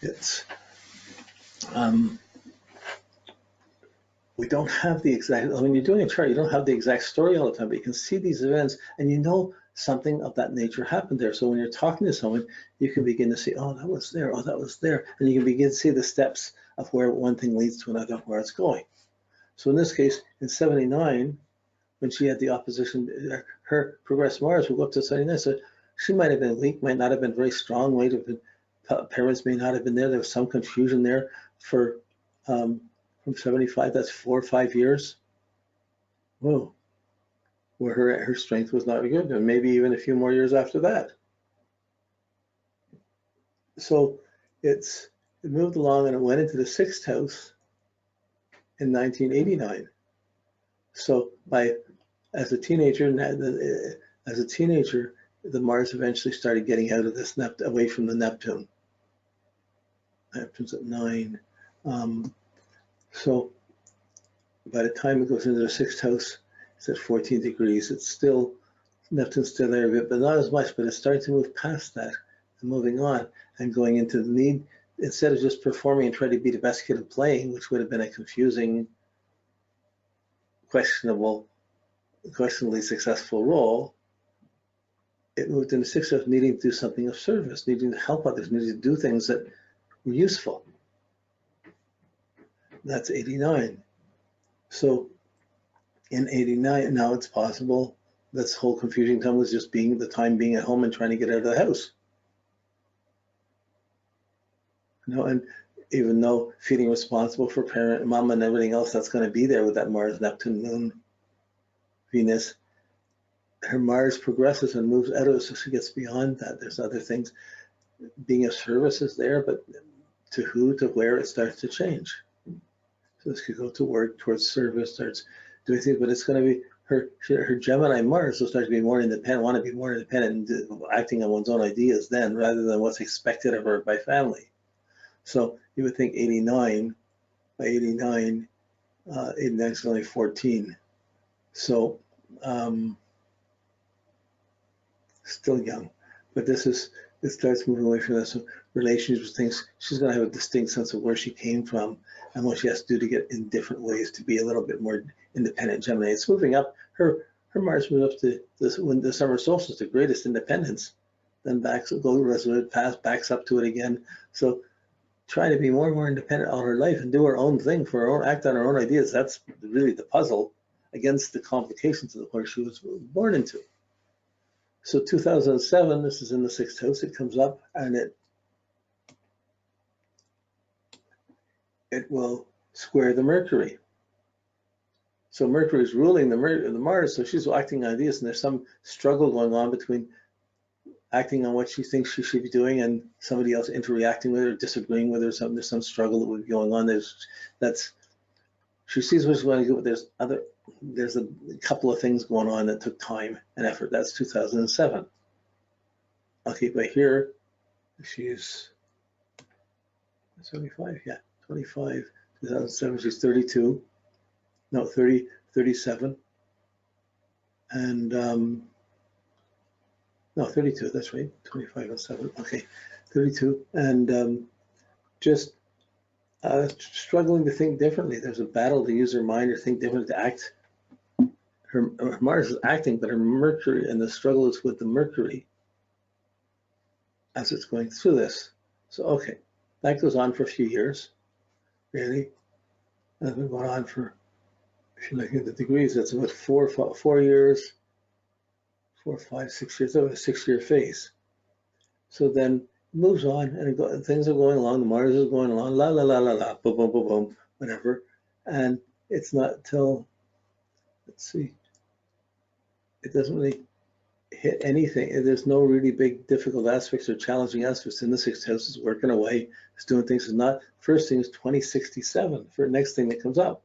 It's we don't have the exact, when you're doing a chart, you don't have the exact story all the time, but you can see these events and you know something of that nature happened there. So when you're talking to someone, you can begin to see, oh, that was there, oh, that was there. And you can begin to see the steps of where one thing leads to another, where it's going. So in this case, in 79, when she had the opposition, her progressed Mars will go up to 79. So she might have been weak, might not have been very strong, might have been, parents may not have been there. There was some confusion there for, from 75, that's 4 or 5 years. Whoa, where her strength was not good, and maybe even a few more years after that. So it moved along and it went into the 6th house in 1989. So as a teenager, the Mars eventually started getting out of this away from the Neptune. Neptune's at 9. So by the time it goes into the 6th house, it's at 14 degrees. It's still, Neptune's still there a bit, but not as much, but it's starting to move past that and moving on and going into the need, instead of just performing and trying to be the best kid at playing, which would have been a confusing, questionably successful role, it moved into 6th house needing to do something of service, needing to help others, needing to do things that were useful. That's 89. So in 89, now it's possible this whole confusing time was just being at home and trying to get out of the house. And even though feeling responsible for parent, mom, and everything else that's going to be there with that Mars, Neptune, Moon, Venus, her Mars progresses and moves out of it, so she gets beyond that. There's other things. Being of service is there, but to who, to where, it starts to change. So this could go to work, towards service, starts doing things, but it's going to be her Gemini Mars will start to be more independent, want to be more independent, and acting on one's own ideas then, rather than what's expected of her by family. So you would think 89, by 89, 89 is only 14. So still young, but it starts moving away from that. So relationships, things, she's going to have a distinct sense of where she came from and what she has to do to get in different ways to be a little bit more independent. Gemini, it's moving up. Her Mars moves up to this, when the summer solstice, the greatest independence, then backs up to it again. So try to be more and more independent all her life and do her own thing for her own, act on her own ideas. That's really the puzzle against the complications of where she was born into. So 2007, this is in the 6th house, it comes up and it will square the Mercury. So Mercury is ruling the Mars, so she's acting on ideas, and there's some struggle going on between acting on what she thinks she should be doing and somebody else interacting with her, disagreeing with her. There's some struggle that would be going on. She sees what's going to do, but there's a couple of things going on that took time and effort. That's 2007. Okay, but here she's 75, yeah, 25, 2007, she's 32, no, 37, and no, 32, that's right, 25 and 7, okay, 32, and just struggling to think differently. There's a battle to use her mind or think differently, to act. Her Mars is acting, but her Mercury, and the struggle is with the Mercury as it's going through this. So, okay, that goes on for a few years, really. That's been going on for, if you're looking at the degrees, that's about 4 years, 4, 5, 6 years, over a 6-year phase. So then it moves on, and things are going along, the Mars is going along, la, la, la, la, la, boom, boom, boom, boom, whatever. And it's not till, let's see, it doesn't really hit anything. There's no really big difficult aspects or challenging aspects in the 6th house. It's working away, it's doing things. It's not, first thing is 2067 for the next thing that comes up.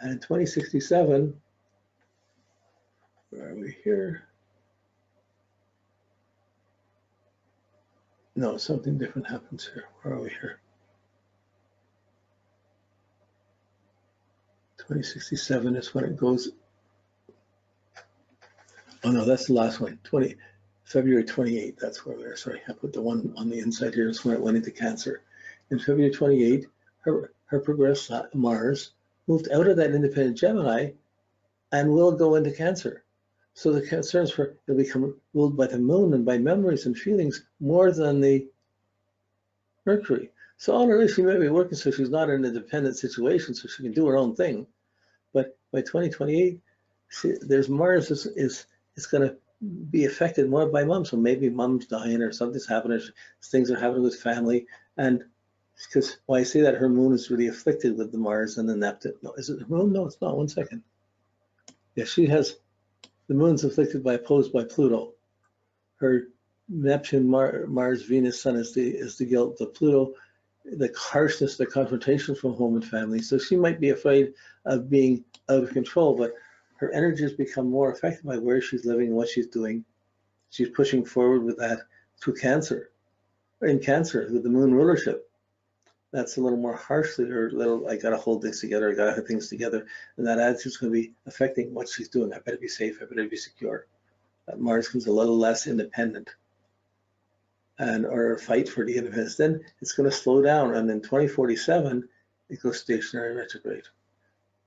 And 2067, where are we here? No, something different happens here. Where are we here? 2067 is when it goes. Oh no, that's the last one. February 28th, that's where we are. Sorry, I put the one on the inside here. It's when it went into Cancer. In February 28th, her progressed Mars moved out of that independent Gemini and will go into Cancer. So the concerns for it'll become ruled by the moon and by memories and feelings more than the Mercury. So all her she may be working so she's not in a dependent situation, so she can do her own thing. But by 2028, there's Mars is going to be affected more by mom. So maybe mom's dying or something's happening, things are happening with family. And because why I say that, her moon is really afflicted with the Mars and the Neptune. No, is it the moon? No, it's not. 1 second. Yeah, she has the moon's afflicted opposed by Pluto. Her Neptune, Mars, Venus, Sun is the guilt. The Pluto, the harshness, the confrontation from home and family. So she might be afraid of being out of control, but her energies become more affected by where she's living and what she's doing. She's pushing forward with that through Cancer, in Cancer with the moon rulership. That's a little more harshly, or little, I gotta hold this together, I gotta have things together, and that attitude's gonna be affecting what she's doing. I better be safe, I better be secure. That Mars becomes a little less independent, and or fight for the independence. Then it's going to slow down, and in 2047 it goes stationary retrograde.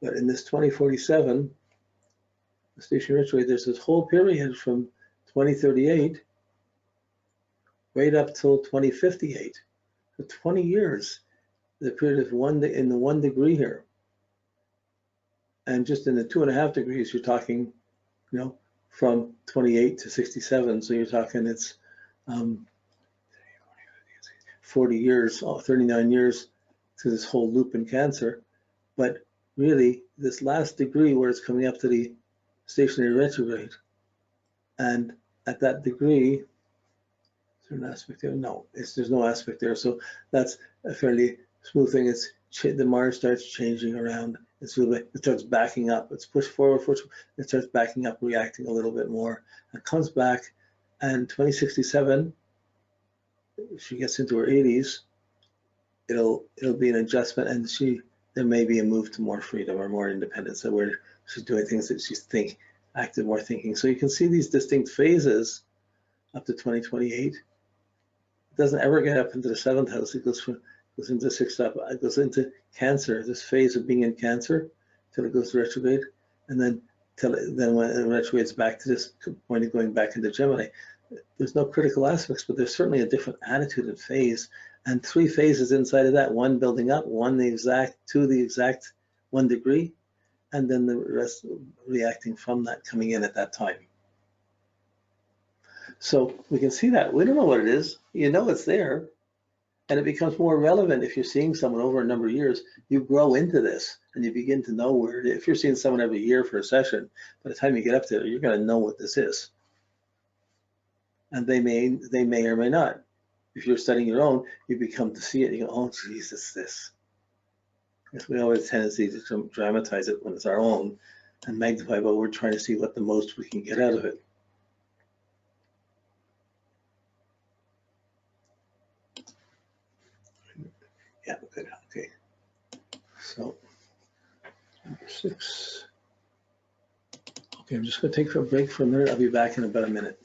But in this 2047, the stationary retrograde, there's this whole period from 2038 right up till 2058. So 20 years, the period of in the 1 degree here, and just in the 2.5 degrees, you're talking, from 28 to 67. So you're talking it's 40 years, 39 years to this whole loop in Cancer. But really, this last degree where it's coming up to the stationary retrograde, and at that degree, is there an aspect there? No, there's no aspect there. So that's a fairly smooth thing. The Mars starts changing around. It starts backing up. It's pushed forward, it starts backing up, reacting a little bit more. It comes back, and 2067, if she gets into her 80s, it'll be an adjustment, and there may be a move to more freedom or more independence, so where she's doing things that she's active, more thinking. So you can see these distinct phases up to 2028. It doesn't ever get up into the 7th house. It goes into 6th up. It goes into Cancer, this phase of being in Cancer, till it goes to retrograde, and then when it retrogrades back to this point of going back into Gemini. There's no critical aspects, but there's certainly a different attitude and phase, and 3 phases inside of that, 1 building up, 2 the exact 1 degree, and then the rest reacting from that, coming in at that time. So we can see that. We don't know what it is. It's there, and it becomes more relevant if you're seeing someone over a number of years. You grow into this, and you begin to know where it is. If you're seeing someone every year for a session, by the time you get up there, you're going to know what this is. And they may or may not. If you're studying your own, you become to see it. You go, oh, Jesus, this. Because we always have a tendency to dramatize it when it's our own and magnify, but we're trying to see what the most we can get out of it. Yeah, good. Okay. So, number 6. Okay, I'm just going to take a break for a minute. I'll be back in about a minute.